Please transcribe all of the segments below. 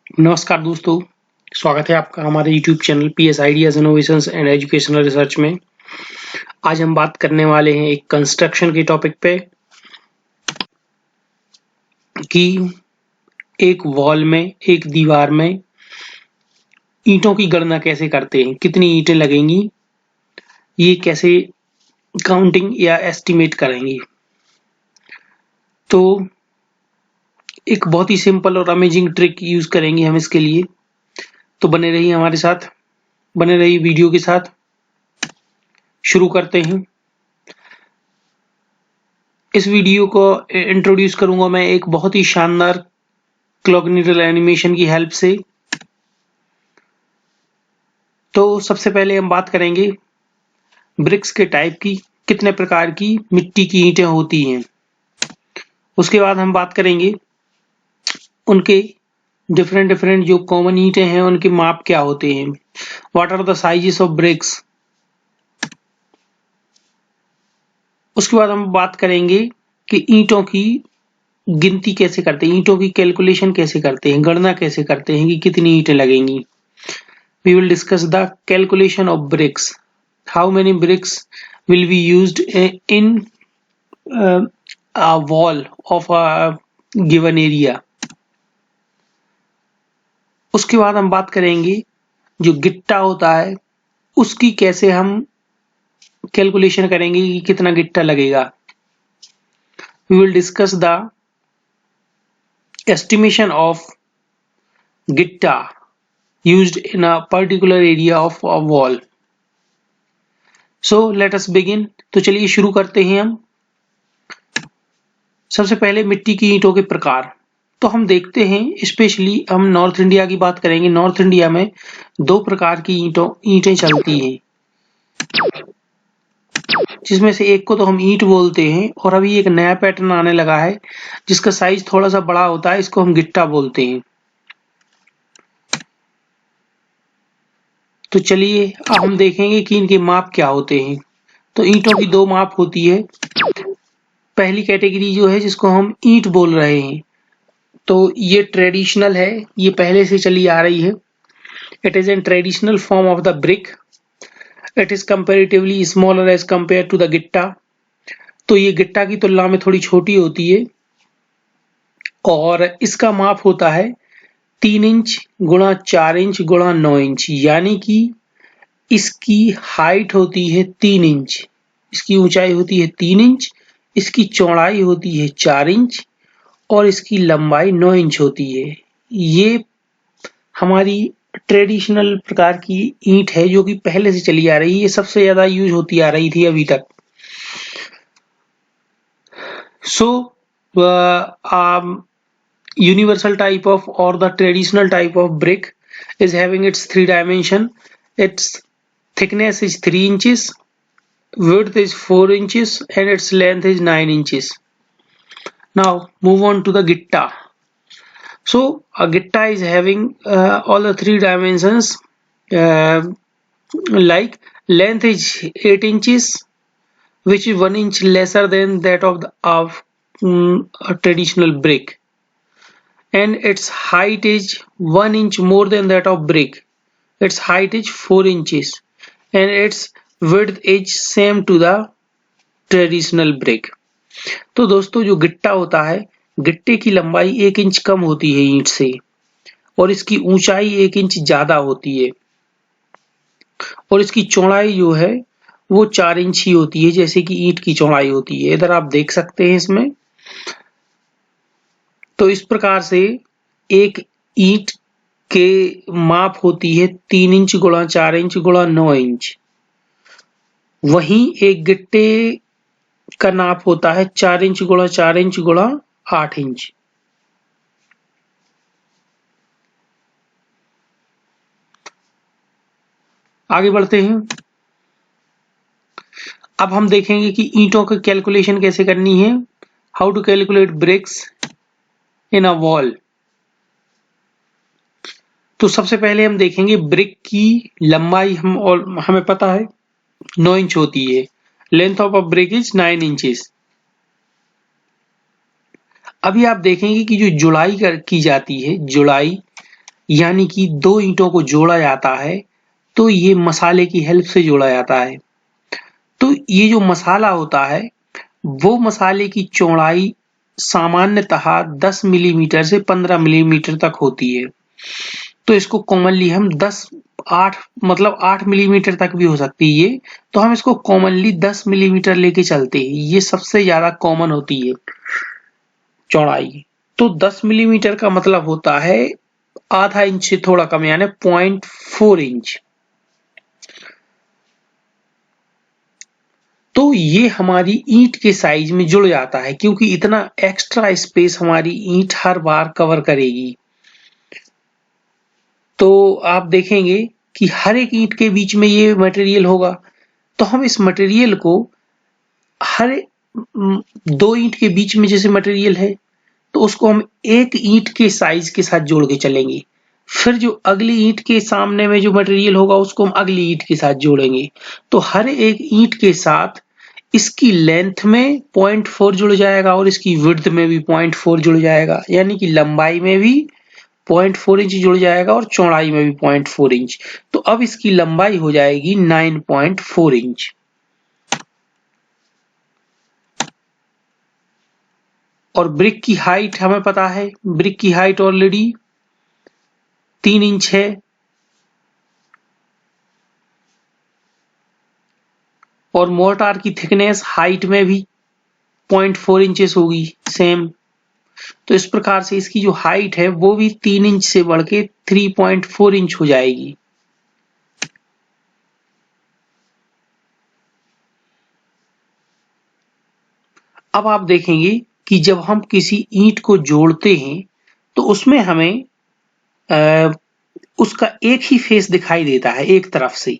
नमस्कार दोस्तों, स्वागत है आपका हमारे YouTube channel PS ideas innovations and educational research में। आज हम बात करने वाले हैं एक कंस्ट्रक्शन के टॉपिक पे कि एक वॉल में, एक दीवार में ईंटों की गणना कैसे करते हैं, कितनी ईंटें लगेंगी, ये कैसे काउंटिंग या एस्टिमेट करेंगे। तो एक बहुत ही सिंपल और अमेजिंग ट्रिक यूज करेंगे हम इसके लिए। तो बने रहिए हमारे साथ, बने रहिए वीडियो के साथ। शुरू करते हैं। इस वीडियो को इंट्रोड्यूस करूंगा मैं एक बहुत ही शानदार कॉग्निटिव एनिमेशन की हेल्प से। तो सबसे पहले हम बात करेंगे ब्रिक्स के टाइप की, कितने प्रकार की मिट्टी की ईंटें होती हैं। उसके बाद हम बात करेंगे उनके डिफरेंट जो कॉमन ईंटें हैं उनके माप क्या होते हैं, what are the sizes of bricks. उसके बाद हम बात करेंगे कि ईंटों की गिनती कैसे करते हैं, ईंटों की कैलकुलेशन कैसे करते हैं, गणना कैसे करते हैं कि कितनी ईंटें लगेंगी। We will discuss the calculation of bricks. How many bricks will be used in a wall of a given area. उसके बाद हम बात करेंगे जो गिट्टा होता है उसकी कैसे हम कैलकुलेशन करेंगे कि कितना गिट्टा लगेगा। We will discuss the estimation of gitta used in a particular area of a wall. So let us begin. तो चलिए शुरू करते हैं हम। सबसे पहले मिट्टी की ईंटों के प्रकार। तो हम देखते हैं, स्पेशली हम नॉर्थ इंडिया की बात करेंगे। नॉर्थ इंडिया में दो प्रकार की ईंटें चलती हैं, जिसमें से एक को तो हम ईंट बोलते हैं और अभी एक नया पैटर्न आने लगा है जिसका साइज थोड़ा सा बड़ा होता है, इसको हम गिट्टा बोलते हैं। तो चलिए अब हम देखेंगे कि इनके माप क्या होते हैं। तो ईंटों की दो माप होती है। पहली कैटेगरी जो है जिसको हम ईंट बोल रहे हैं, तो ये ट्रेडिशनल है, ये पहले से चली आ रही है। It is an traditional form of the brick. It is comparatively smaller as compare to the गिट्टा। तो ये गिट्टा की तुलना में थोड़ी छोटी होती है और इसका माप होता है 3 इंच गुणा 4 इंच गुणा 9 इंच, यानी कि इसकी हाइट होती है 3 इंच, इसकी ऊंचाई होती है 3 इंच, इसकी चौड़ाई होती है 4 इंच और इसकी लंबाई 9 इंच होती है। ये हमारी ट्रेडिशनल प्रकार की ईंट है जो कि पहले से चली आ रही है, ये सबसे ज्यादा यूज होती आ रही थी अभी तक। सो universal type of or the traditional type of brick is having its 3 dimension. Its thickness is 3 inches, width is 4 inches and its length is 9 inches. Now move on to the gitta. So a gitta is having all the 3 dimensions, like length is 8 inches, which is 1 inch lesser than that of a traditional brick, and its height is 1 inch more than that of brick. Its height is 4 inches and its width is same to the traditional brick. तो दोस्तों जो गिट्टा होता है, गिट्टे की लंबाई 1 inch कम होती है ईंट से और इसकी ऊंचाई 1 इंच ज्यादा होती है और इसकी चौड़ाई जो है वो 4 इंच ही होती है, जैसे कि ईंट की चौड़ाई होती है। इधर आप देख सकते हैं इसमें। तो इस प्रकार से एक ईंट के माप होती है 3 इंच गुणा 4 इंच गुणा 9 इंच। वहीं एक गिट्टे का नाप होता है 4 इंच गुणा 4 इंच गुणा 8 इंच। आगे बढ़ते हैं। अब हम देखेंगे कि ईंटों की कैलकुलेशन कैसे करनी है। How to calculate bricks in a wall. तो सबसे पहले हम देखेंगे ब्रिक की लंबाई हमें पता है 9 इंच होती है। Length of a brick is 9 inches. अभी आप देखेंगे कि जो जुड़ाई की जाती है, जुड़ाई यानी कि दो ईंटों को जोड़ा जाता है तो ये मसाले की हेल्प से जोड़ा जाता है। तो ये जो मसाला होता है वो मसाले की चौड़ाई सामान्यतः 10 मिलीमीटर से 15 मिलीमीटर तक होती है। तो इसको कॉमनली हम 8 मिलीमीटर तक भी हो सकती है ये, तो हम इसको कॉमनली 10 मिलीमीटर लेके चलते हैं। ये सबसे ज्यादा कॉमन होती है चौड़ाई। तो 10 मिलीमीटर का मतलब होता है आधा इंच से थोड़ा कम, यानी 0.4 इंच। तो ये हमारी ईंट के साइज में जुड़ जाता है, क्योंकि इतना एक्स्ट्रा स्पेस हमारी ईंट हर बार कवर करेगी। तो आप देखेंगे कि हर एक ईंट के बीच में ये मटेरियल होगा, तो हम इस मटेरियल को हर दो ईंट के बीच में जैसे मटेरियल है तो उसको हम एक ईंट के साइज के साथ जोड़ के चलेंगे। फिर जो अगली ईंट के सामने में जो मटेरियल होगा उसको हम अगली ईंट के साथ जोड़ेंगे। तो हर एक ईंट के साथ इसकी लेंथ में 0.4 जुड़ जाएगा और इसकी विड्थ में भी 0.4 जुड़ जाएगा, यानी कि लंबाई में भी 0.4 इंच जुड़ जाएगा और चौड़ाई में भी 0.4 इंच। तो अब इसकी लंबाई हो जाएगी 9.4 इंच। और ब्रिक की हाइट हमें पता है, ब्रिक की हाइट ऑलरेडी 3 इंच है। और मोर्टार की थिकनेस हाइट में भी 0.4 इंचेस होगी सेम। तो इस प्रकार से इसकी जो हाइट है वो भी 3 इंच से बढ़ के 3.4 इंच हो जाएगी। अब आप देखेंगे कि जब हम किसी ईंट को जोड़ते हैं तो उसमें हमें उसका एक ही फेस दिखाई देता है एक तरफ से।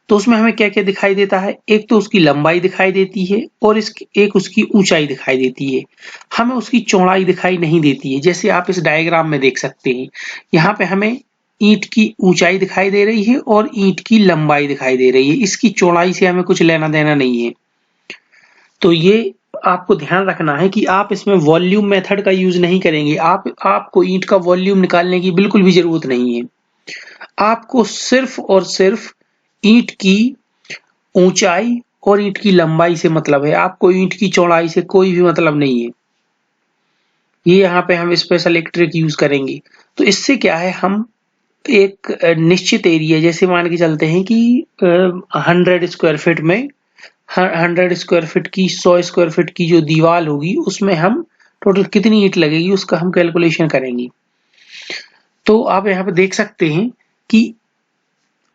तो उसमें हमें क्या क्या दिखाई देता है, एक तो उसकी लंबाई दिखाई देती है और एक उसकी ऊंचाई दिखाई देती है। हमें उसकी चौड़ाई दिखाई नहीं देती है। जैसे आप इस डायग्राम में देख सकते हैं, यहाँ पे हमें ईंट की ऊंचाई दिखाई दे रही है और ईंट की लंबाई दिखाई दे रही है। इसकी चौड़ाई से हमें कुछ लेना देना नहीं है। तो ये आपको ध्यान रखना है कि आप इसमें वॉल्यूम मेथड का यूज नहीं करेंगे। आपको ईंट का वॉल्यूम निकालने की बिल्कुल भी जरूरत नहीं है। आपको सिर्फ और सिर्फ ईंट की ऊंचाई और ईंट की लंबाई से मतलब है। आपको ईंट की चौड़ाई से कोई भी मतलब नहीं है। ये यहाँ पे हम स्पेशल एक ट्रिक यूज करेंगे। तो इससे क्या है, हम एक निश्चित एरिया, जैसे मान के चलते हैं कि 100 स्क्वायर फीट में 100 स्क्वायर फीट की 100 स्क्वायर फीट की जो दीवार होगी उसमें हम टोटल कितनी ईंट लगेगी उसका हम कैलकुलेशन करेंगे। तो आप यहाँ पे देख सकते हैं कि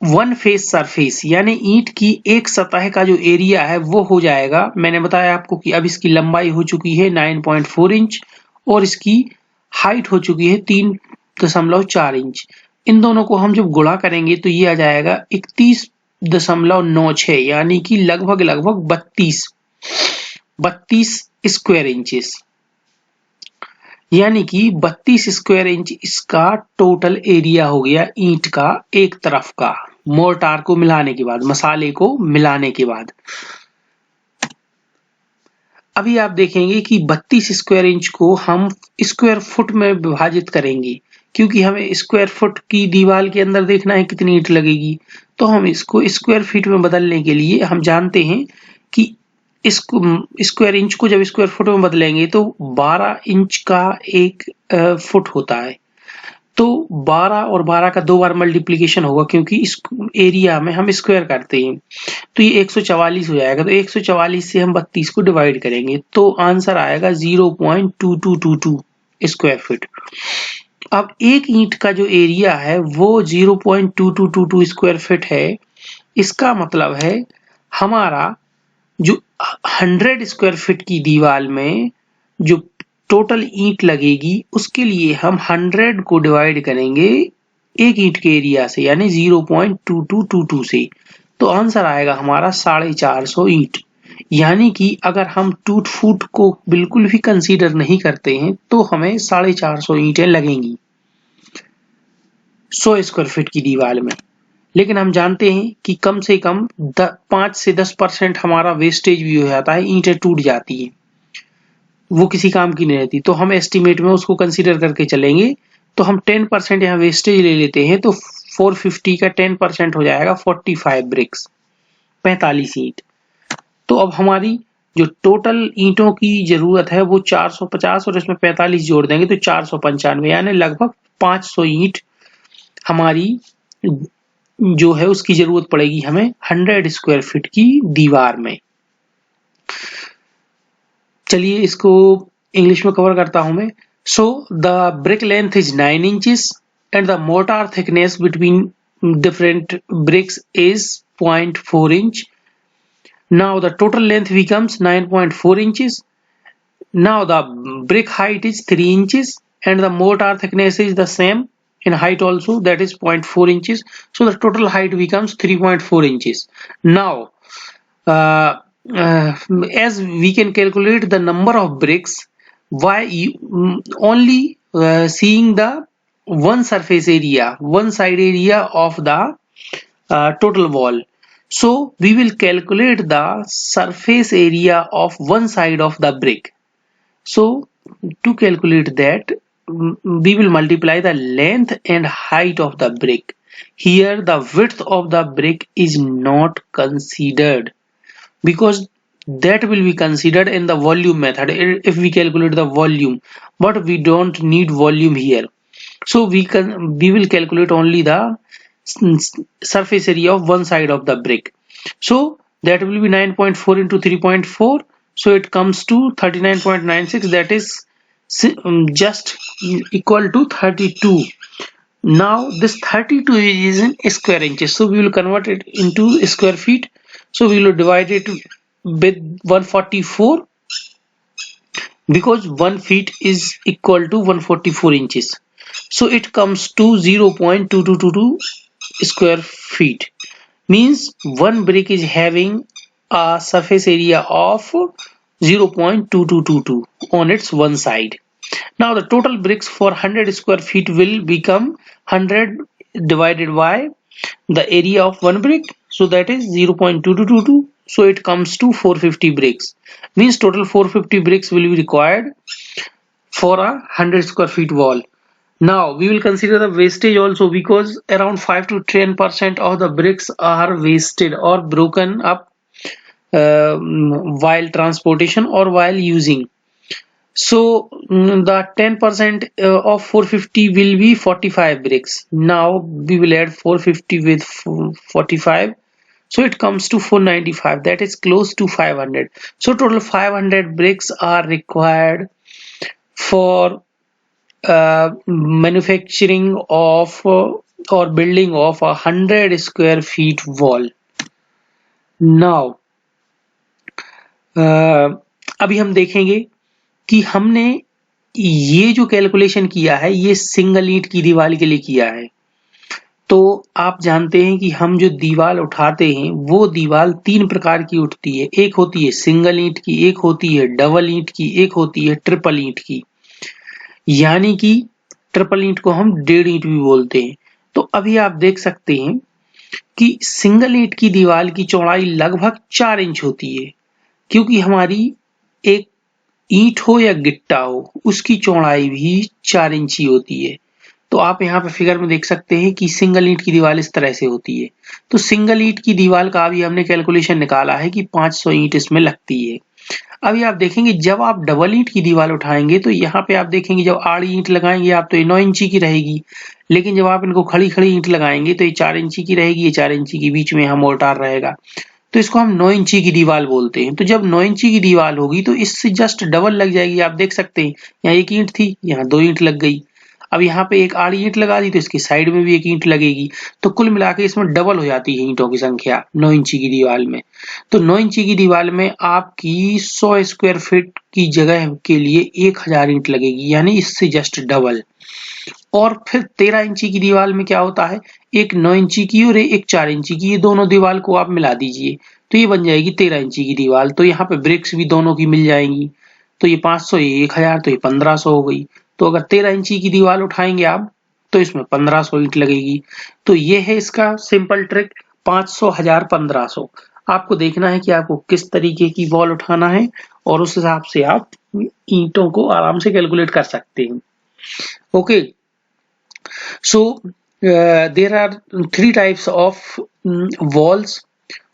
वन फेस सरफेस यानी ईंट की एक सतह का जो एरिया है वो हो जाएगा। मैंने बताया आपको कि अब इसकी लंबाई हो चुकी है 9.4 इंच और इसकी हाइट हो चुकी है 3.4 इंच। इन दोनों को हम जब गुणा करेंगे तो ये आ जाएगा 31.96, यानी कि लगभग 32 स्क्वायर इंचेस, यानी कि 32 स्क्वायर इंच इसका टोटल एरिया हो गया ईंट का एक तरफ का, मोर्टार को मिलाने के बाद, मसाले को मिलाने के बाद। अभी आप देखेंगे कि 32 स्क्वायर इंच को हम स्क्वायर फुट में विभाजित करेंगे, क्योंकि हमें स्क्वायर फुट की दीवार के अंदर देखना है कितनी ईंट लगेगी। तो हम इसको स्क्वायर फीट में बदलने के लिए हम जानते हैं कि इसको स्क्वायर इंच को जब स्क्वायर फुट में बदलेंगे तो 12 इंच का एक फुट होता है। तो 12 और 12 का 2 बार मल्टीप्लीकेशन होगा, क्योंकि इस एरिया में हम स्क्वायर करते हैं। तो ये 144 हो जाएगा। तो 144 से हम 32 को डिवाइड करेंगे तो आंसर आएगा 0.2222 स्क्वायर फीट। अब एक ईंट का जो एरिया है वो 0.2222 स्क्वायर फीट है। इसका मतलब है हमारा जो 100 स्क्वायर फीट की दीवार में जो टोटल ईंट लगेगी उसके लिए हम 100 को डिवाइड करेंगे एक ईंट के एरिया से, यानी 0.2222 से। तो आंसर आएगा हमारा 450 ईंट। यानी कि अगर हम टूट फूट को बिल्कुल भी कंसीडर नहीं करते हैं तो हमें 450 ईंटें लगेंगी 100 स्क्वायर फीट की दीवार में। लेकिन हम जानते हैं कि कम से कम 5 से 10% हमारा वेस्टेज भी हो जाता है, ईंटें टूट जाती है, वो किसी काम की नहीं रहती। तो हम एस्टिमेट में उसको कंसीडर करके चलेंगे तो हम 10% यहाँ वेस्टेज ले लेते हैं, तो 450 का 10% हो जाएगा 45 ब्रिक्स, 45 ईंट। तो अब हमारी जो टोटल ईंटों की जरूरत है वो 450 और इसमें 45 जोड़ देंगे तो 495, यानी लगभग 500 ईंट हमारी जो है उसकी जरूरत पड़ेगी हमें 100 स्क्वायर फीट की दीवार में। चलिए इसको इंग्लिश में कवर करता हूं मैं। So the brick length is 9 inches and the mortar thickness between different bricks is 0.4 inch. Now the total length becomes 9.4 inches. Now the brick height is 3 inches and the mortar thickness is the same in height also, that is 0.4 inches. So the total height becomes 3.4 inches. Now uh, as we can calculate the number of bricks by only seeing the one surface area, one side area of the total wall. So we will calculate the surface area of one side of the brick. So to calculate that, we will multiply the length and height of the brick. Here the width of the brick is not considered because that will be considered in the volume method if we calculate the volume, but we don't need volume here. So we will calculate only the surface area of one side of the brick. So that will be 9.4 into 3.4, so it comes to 39.96, that is just equal to 32. Now this 32 is in square inches, so we will convert it into square feet. So we will divide it with 144 because 1 feet is equal to 144 inches. So it comes to 0.2222 square feet, means one brick is having a surface area of 0.2222 on its one side. Now the total bricks for 100 square feet will become 100 divided by the area of one brick, so that is 0.2222, so it comes to 450 bricks, means total 450 bricks will be required for a 100 square feet wall. Now we will consider the wastage also, because around 5 to 10% of the bricks are wasted or broken up while transportation or while using. So the 10% of 450 will be 45 bricks. Now we will add 450 with 45, so it comes to 495, that is close to 500. So total 500 bricks are required for manufacturing of or building of 100 square feet wall. Now अभी हम देखेंगे कि हमने ये जो calculation किया है ये सिंगल ईंट की दीवार के लिए किया है। तो आप जानते हैं कि हम जो दीवार उठाते हैं वो दीवार 3 प्रकार की उठती है, एक होती है सिंगल ईंट की, एक होती है डबल ईंट की, एक होती है ट्रिपल ईंट की। यानी कि ट्रिपल ईंट को हम 1.5 ईंट भी बोलते हैं। तो अभी आप देख सकते हैं कि सिंगल ईंट की दीवार की चौड़ाई लगभग 4 इंच होती है, क्योंकि हमारी एक ईंट हो या गिट्टा हो उसकी चौड़ाई भी 4 इंच ही होती है। तो आप यहाँ पे फिगर में देख सकते हैं कि सिंगल ईंट की दीवार इस तरह से होती है। तो सिंगल ईंट की दीवार का अभी हमने कैलकुलेशन निकाला है कि 500 ईंट इसमें लगती है। अभी आप देखेंगे जब आप डबल ईंट की दीवार उठाएंगे तो यहाँ पे आप देखेंगे जब आड़ी ईंट लगाएंगे आप तो ये 9 इंची की रहेगी, लेकिन जब आप इनको खड़ी खड़ी ईंट लगाएंगे तो ये 4 इंची की रहेगी, ये 4 इंची की बीच में यहाँ मोर्टार रहेगा, तो इसको हम 9 इंची की दीवार बोलते हैं। तो जब 9 इंची की दीवार होगी तो इससे जस्ट डबल लग जाएगी। आप देख सकते हैं यहाँ एक ईंट थी, यहाँ 2 ईंट लग गई। अब यहाँ पे एक आड़ी ईंट लगा दी तो इसकी साइड में भी एक ईंट लगेगी, तो कुल मिला के इसमें डबल हो जाती है ईंटों की संख्या 9 इंची की दीवार में। तो 9 इंची की दीवार में आपकी 100 स्क्वायर फीट की जगह के लिए 1000 ईंट लगेगी, यानी इससे जस्ट डबल। और फिर 13 इंची की दीवार में क्या होता है, एक 9 इंची की और एक 4 इंची की, ये दोनों दीवार को आप मिला दीजिए तो ये बन जाएगी 13 इंची की दीवार। तो यहाँ पे ब्रिक्स भी दोनों की मिल जाएंगी, तो ये 500 ये 1000 तो ये 1500 हो गई। तो अगर 13 इंची की दीवार उठाएंगे आप तो इसमें 1500 ईंट लगेगी। तो ये है इसका सिंपल ट्रिक, 500, 1000, 1500। आपको देखना है कि आपको किस तरीके की वॉल उठाना है और उस हिसाब से आप ईंटों को आराम से कैलकुलेट कर सकते हैं। Okay, So there are three types of walls: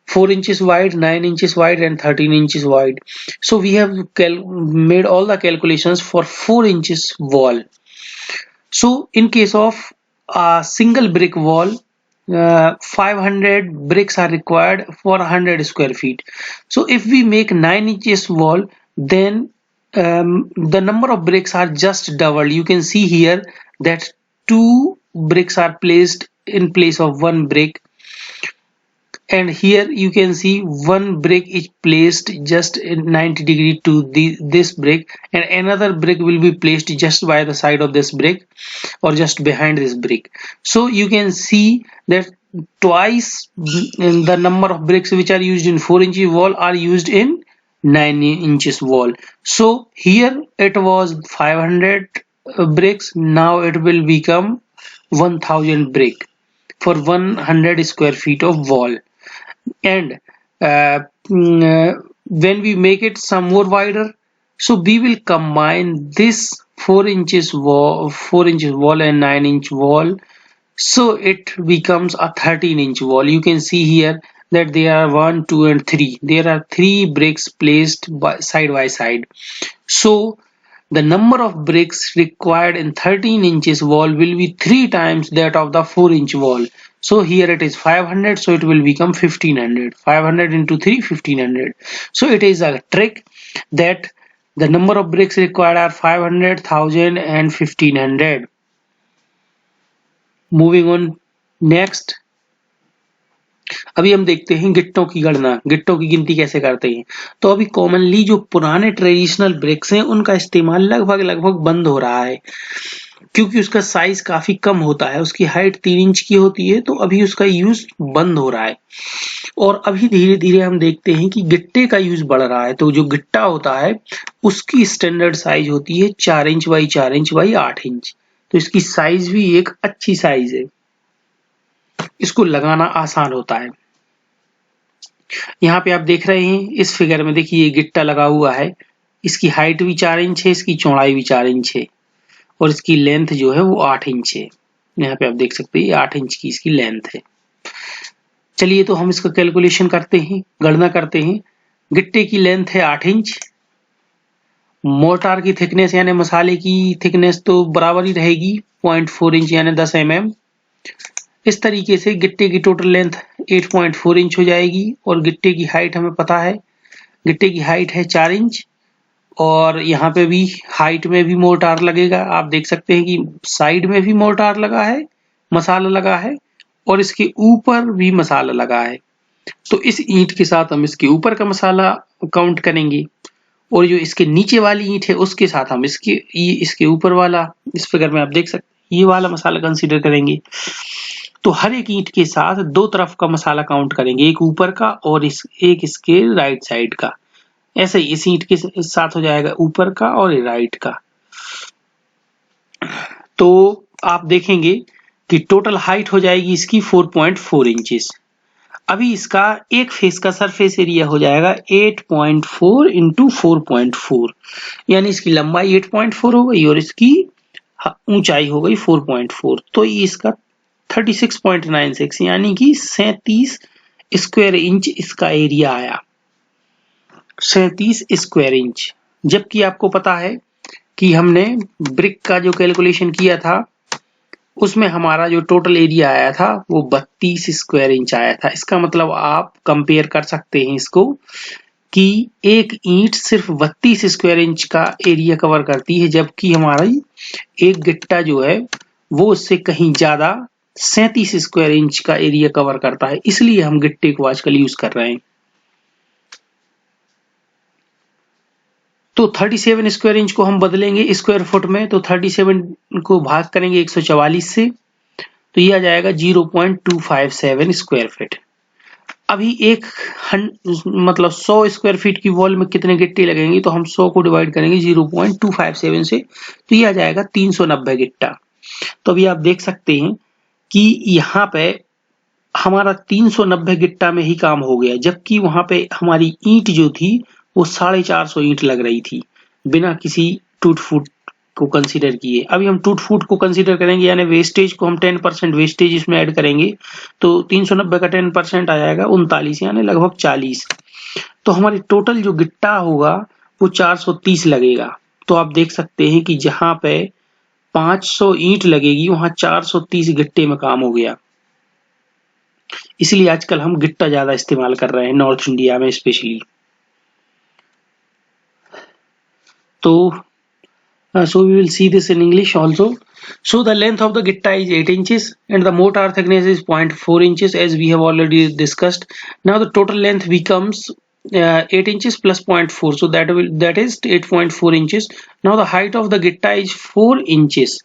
4 inches wide, 9 inches wide, and 13 inches wide. So we have made all the calculations for 4 inches wall. So in case of a single brick wall, 500 bricks are required for 100 square feet. So if we make 9 inches wall, then the number of bricks are just double. You can see here that 2 bricks are placed in place of 1 brick, and here you can see 1 brick is placed just in 90 degree to this brick, and another brick will be placed just by the side of this brick or just behind this brick. So you can see that twice the number of bricks which are used in 4 inches wall are used in 9 inches wall. So here it was 500 bricks, now it will become 1000 brick for 100 square feet of wall. And when we make it some more wider, so we will combine this 4 inches wall and 9 inch wall, so it becomes a 13 inch wall. You can see here that there are 1, 2 and 3. There are 3 bricks placed side by side. So the number of bricks required in 13 inches wall will be 3 times that of the 4 inch wall. So here it is 500, so it will become 1500. 500 into 3, 1500. So it is a trick that the number of bricks required are 500, 1000 and 1500. Moving on next, अभी हम देखते हैं गिट्टों की गणना, गिट्टों की गिनती कैसे करते हैं। तो अभी कॉमनली जो पुराने ट्रेडिशनल ब्रिक्स हैं उनका इस्तेमाल लगभग बंद हो रहा है, क्योंकि उसका साइज काफी कम होता है, उसकी हाइट 3 इंच की होती है, तो अभी उसका यूज बंद हो रहा है। और अभी धीरे धीरे हम देखते हैं कि गिट्टे का यूज बढ़ रहा है। तो जो गिट्टा होता है उसकी स्टैंडर्ड साइज होती है 4 inch by 4 inch by 8 inch. तो इसकी साइज भी एक अच्छी साइज है, इसको लगाना आसान होता है। यहाँ पे आप देख रहे हैं इस फिगर में, देखिए ये गिट्टा लगा हुआ है, इसकी हाइट भी 4 इंच है, इसकी चौड़ाई भी 4 इंच है और इसकी लेंथ जो है वो 8 इंच है। यहाँ पे आप देख सकते हैं 8 इंच की इसकी लेंथ है। चलिए तो हम इसका कैलकुलेशन करते हैं, गणना करते हैं। गिट्टे की लेंथ है 8 इंच, मोर्टार की थिकनेस यानी मसाले की थिकनेस तो बराबर ही रहेगी 0.4 इंच यानी 10 mm। इस तरीके से गिट्टे की टोटल लेंथ 8.4 इंच हो जाएगी और गिट्टे की हाइट हमें पता है, गिट्टे की हाइट है 4 इंच और यहाँ पे भी हाइट में भी मोर्टार लगेगा। आप देख सकते हैं कि साइड में भी मोर्टार लगा है, मसाला लगा है और इसके ऊपर भी मसाला लगा है। तो इस ईंट के साथ हम इसके ऊपर का मसाला काउंट करेंगे और जो इसके नीचे वाली ईंट है उसके साथ हम इसके ऊपर वाला, इस फिगर में आप देख सकते हैं ये वाला मसाला कंसीडर करेंगे। तो हर एक ईंट के साथ 2 तरफ का मसाला काउंट करेंगे, एक ऊपर का और एक इसके राइट साइड का। ऐसे ही इस ईंट के साथ हो जाएगा ऊपर का और राइट का। तो आप देखेंगे कि टोटल हाइट हो जाएगी इसकी 4.4 इंचेस। अभी इसका एक फेस का सरफेस एरिया हो जाएगा 8.4 इंटू 4.4, यानी इसकी लंबाई 8.4 हो गई और इसकी ऊंचाई हो गई 4.4। तो ये इसका 36.96 यानी कि 37 स्क्वायर इंच इसका एरिया आया, 37 स्क्वायर इंच। जबकि आपको पता है कि हमने ब्रिक का जो कैलकुलेशन किया था उसमें हमारा जो टोटल एरिया आया था वो 32 स्क्वायर इंच आया था। इसका मतलब आप कंपेयर कर सकते हैं इसको कि एक ईंट सिर्फ 32 स्क्वायर इंच का एरिया कवर करती है, जबकि हमारी एक गिट्टा जो है वो उससे कहीं ज्यादा 37 स्क्वायर इंच का एरिया कवर करता है। इसलिए हम गिट्टे को आजकल यूज कर रहे हैं। तो 37 स्क्वायर इंच को हम बदलेंगे स्क्वायर फुट में, तो 37 को भाग करेंगे 144 से, तो ये आ जाएगा 0.257 स्क्वायर फीट। अभी मतलब 100 स्क्वायर फीट की वॉल में कितने गिट्टे लगेंगे, तो हम 100 को डिवाइड करेंगे 0.257 से, तो ये आ जाएगा 390 गिट्टा। तो अभी आप देख सकते हैं कि यहाँ पे हमारा 390 गिट्टा में ही काम हो गया, जबकि वहां पे हमारी ईंट जो थी वो 450 ईंट लग रही थी बिना किसी टूट फूट को कंसीडर किए। अभी हम टूट फूट को कंसीडर करेंगे, यानी वेस्टेज को हम 10% वेस्टेज इसमें ऐड करेंगे तो 390 का 10% आ जाएगा 39, यानी लगभग 40। तो हमारी टोटल जो गिट्टा होगा वो 430 लगेगा। तो आप देख सकते हैं कि जहां पे 500 ईंट लगेगी वहां 430 गिट्टे में काम हो गया। इसलिए आजकल हम गिट्टा ज्यादा इस्तेमाल कर रहे हैं नॉर्थ इंडिया में स्पेशली। तो so we will see this in English also. So the length of the gitta is 8 inches and the mortar thickness is 0.4 inches, as we have already discussed. Now the total length becomes 8 inches plus 0.4, so that is 8.4 inches. Now the height of the gitta is 4 inches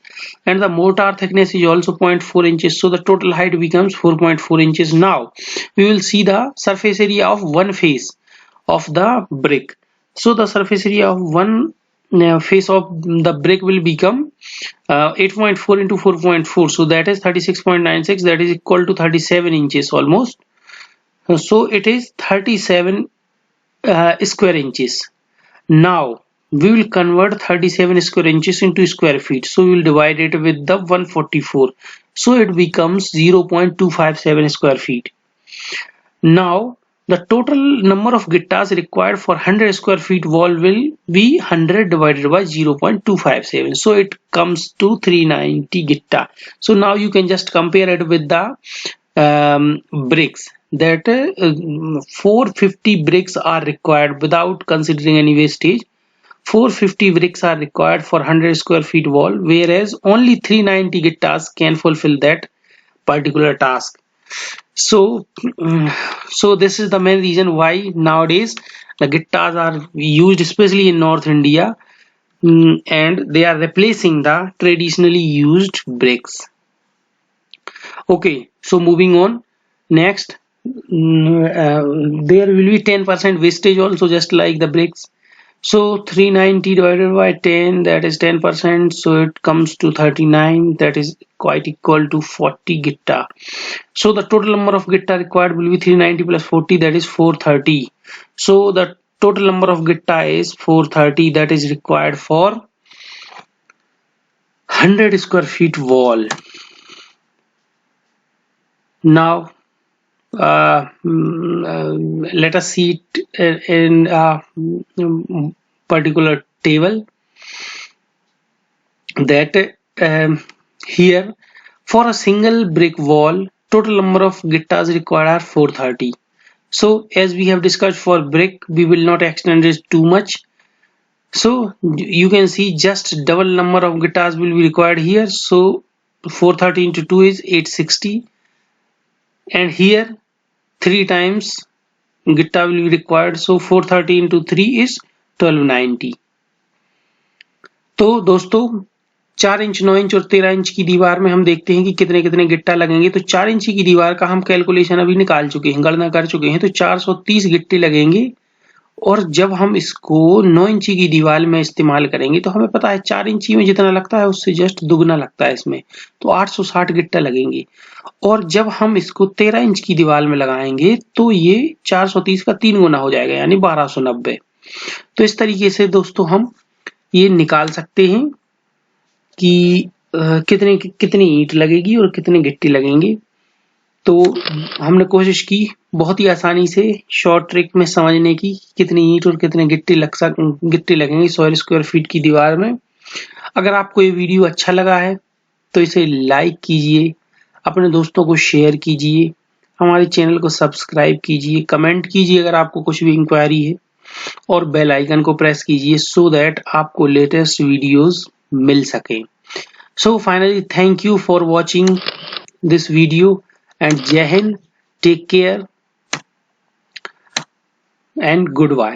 and the mortar thickness is also 0.4 inches, so the total height becomes 4.4 inches. Now we will see the surface area of one face of the brick. So the surface area of one face of the brick will become 8.4 into 4.4, so that is 36.96, that is equal to 37 inches almost. So it is 37 square inches. Now we will convert 37 square inches into square feet, so we will divide it with the 144, so it becomes 0.257 square feet. Now the total number of gittas required for 100 square feet wall will be 100 divided by 0.257, so it comes to 390 gitta. So now you can just compare it with the bricks, that 450 bricks are required without considering any wastage. 450 bricks are required for 100 square feet wall, whereas only 390 gittas can fulfill that particular task. So this is the main reason why nowadays the gittas are used, especially in North India, and they are replacing the traditionally used bricks. Okay, so moving on, next there will be 10% wastage also, just like the bricks. So 390 divided by 10, that is 10%, so it comes to 39, that is quite equal to 40 gitta. So the total number of gitta required will be 390 plus 40, that is 430. So the total number of gitta is 430, that is required for 100 square feet wall. Now let us see it in a particular table, that here for a single brick wall total number of gittas required are 430. So as we have discussed, for brick we will not extend it too much, so you can see just double number of gittas will be required here. So 430 into 2 is 860, and here 3 times gitta will be required, so 430 into 3 is 1290. तो दोस्तों 4 inch, 9 inch और 13 inch की दीवार में हम देखते हैं कि कितने कितने गिट्टा लगेंगे। तो 4 इंच की दीवार का हम कैलकुलेशन अभी निकाल चुके हैं, गणना कर चुके हैं, तो 430 गिट्टे लगेंगे। और जब हम इसको 9 इंची की दीवार में इस्तेमाल करेंगे तो हमें पता है 4 इंची में जितना लगता है उससे जस्ट दुगना लगता है इसमें, तो 860 गिट्टा लगेंगे। और जब हम इसको 13 इंच की दीवार में लगाएंगे तो ये 430 का 3 गुना हो जाएगा, यानी 1290। तो इस तरीके से दोस्तों हम ये निकाल सकते हैं कि कितनी ईंट लगेगी और कितने गिट्टे लगेंगे। तो हमने कोशिश की बहुत ही आसानी से शॉर्ट ट्रिक में समझने की, कितनी ईंट और कितने गिट्टे लगेंगे 100 स्क्वायर फीट की दीवार में। अगर आपको ये वीडियो अच्छा लगा है तो इसे लाइक कीजिए, अपने दोस्तों को शेयर कीजिए, हमारे चैनल को सब्सक्राइब कीजिए, कमेंट कीजिए अगर आपको कुछ भी इंक्वायरी है, और बेल आइकन को प्रेस कीजिए सो दैट आपको लेटेस्ट वीडियोस मिल सके। So finally thank you for watching this video and Jai Hind, take care and goodbye.